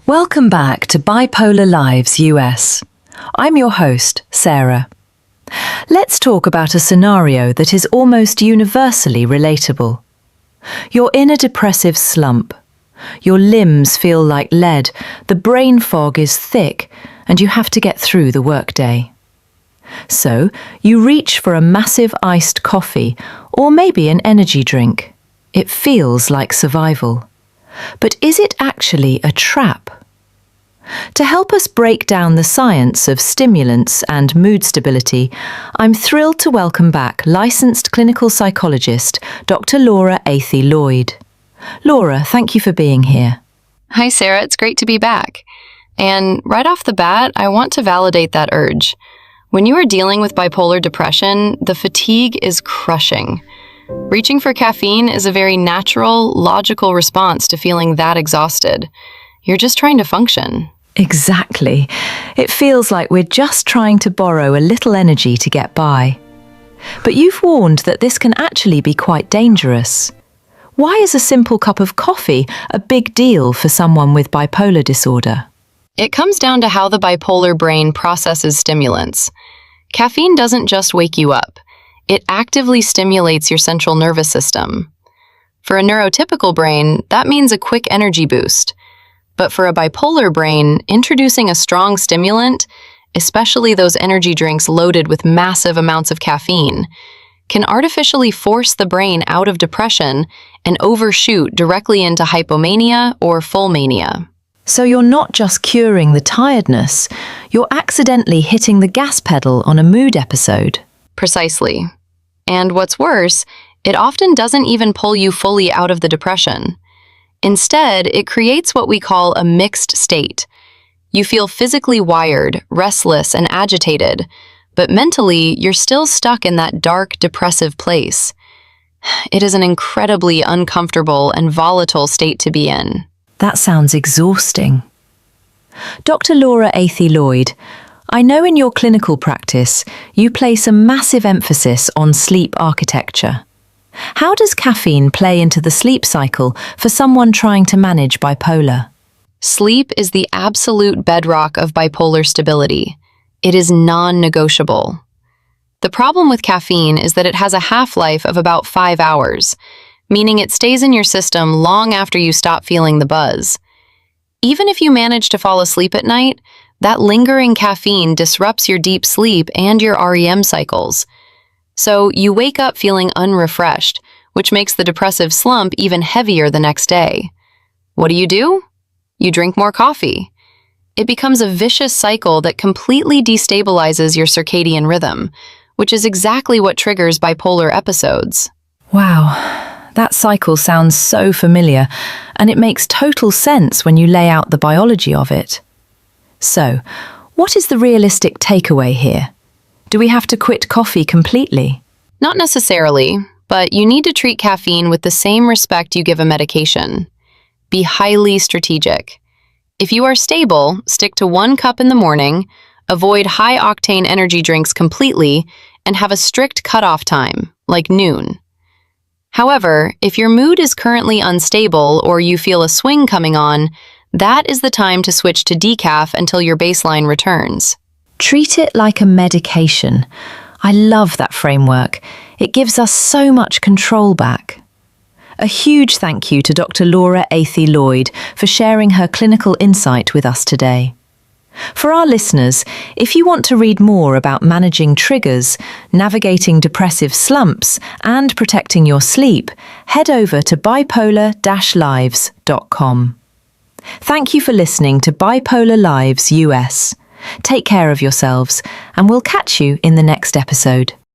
Welcome back to Bipolar Lives US. I'm your host, Sarah. Let's talk about a scenario that is almost universally relatable. You're in a depressive slump. Your limbs feel like lead, the brain fog is thick, and you have to get through the workday. So, you reach for a massive iced coffee, or maybe an energy drink. It feels like survival. But is it actually a trap? To help us break down the science of stimulants and mood stability, I'm thrilled to welcome back licensed clinical psychologist Dr. Laura Athey-Lloyd. Laura, thank you for being here. Hi, Sarah. It's great to be back. And right off the bat, I want to validate that urge. When you are dealing with bipolar depression, the fatigue is crushing. Reaching for caffeine is a very natural, logical response to feeling that exhausted. You're just trying to function. Exactly. It feels like we're just trying to borrow a little energy to get by. But you've warned that this can actually be quite dangerous. Why is a simple cup of coffee a big deal for someone with bipolar disorder? It comes down to how the bipolar brain processes stimulants. Caffeine doesn't just wake you up. It actively stimulates your central nervous system. For a neurotypical brain, that means a quick energy boost. But for a bipolar brain, introducing a strong stimulant, especially those energy drinks loaded with massive amounts of caffeine, can artificially force the brain out of depression and overshoot directly into hypomania or full mania. So you're not just curing the tiredness, you're accidentally hitting the gas pedal on a mood episode. Precisely. And what's worse, it often doesn't even pull you fully out of the depression. Instead, it creates what we call a mixed state. You feel physically wired, restless, and agitated, but mentally, you're still stuck in that dark, depressive place. It is an incredibly uncomfortable and volatile state to be in. That sounds exhausting. Dr. Laura Athey-Lloyd, I know in your clinical practice, you place a massive emphasis on sleep architecture. How does caffeine play into the sleep cycle for someone trying to manage bipolar? Sleep is the absolute bedrock of bipolar stability. It is non-negotiable. The problem with caffeine is that it has a half-life of about 5 hours, meaning it stays in your system long after you stop feeling the buzz. Even if you manage to fall asleep at night, that lingering caffeine disrupts your deep sleep and your REM cycles. So you wake up feeling unrefreshed, which makes the depressive slump even heavier the next day. What do? You drink more coffee. It becomes a vicious cycle that completely destabilizes your circadian rhythm, which is exactly what triggers bipolar episodes. Wow. That cycle sounds so familiar, and it makes total sense when you lay out the biology of it. So, what is the realistic takeaway here? Do we have to quit coffee completely? Not necessarily, but you need to treat caffeine with the same respect you give a medication. Be highly strategic. If you are stable, stick to 1 cup in the morning, avoid high-octane energy drinks completely, and have a strict cutoff time, like noon. However, if your mood is currently unstable or you feel a swing coming on, that is the time to switch to decaf until your baseline returns. Treat it like a medication. I love that framework. It gives us so much control back. A huge thank you to Dr. Laura Athey-Lloyd for sharing her clinical insight with us today. For our listeners, if you want to read more about managing triggers, navigating depressive slumps, and protecting your sleep, head over to bipolar-lives.com. Thank you for listening to Bipolar Lives US. Take care of yourselves, and we'll catch you in the next episode.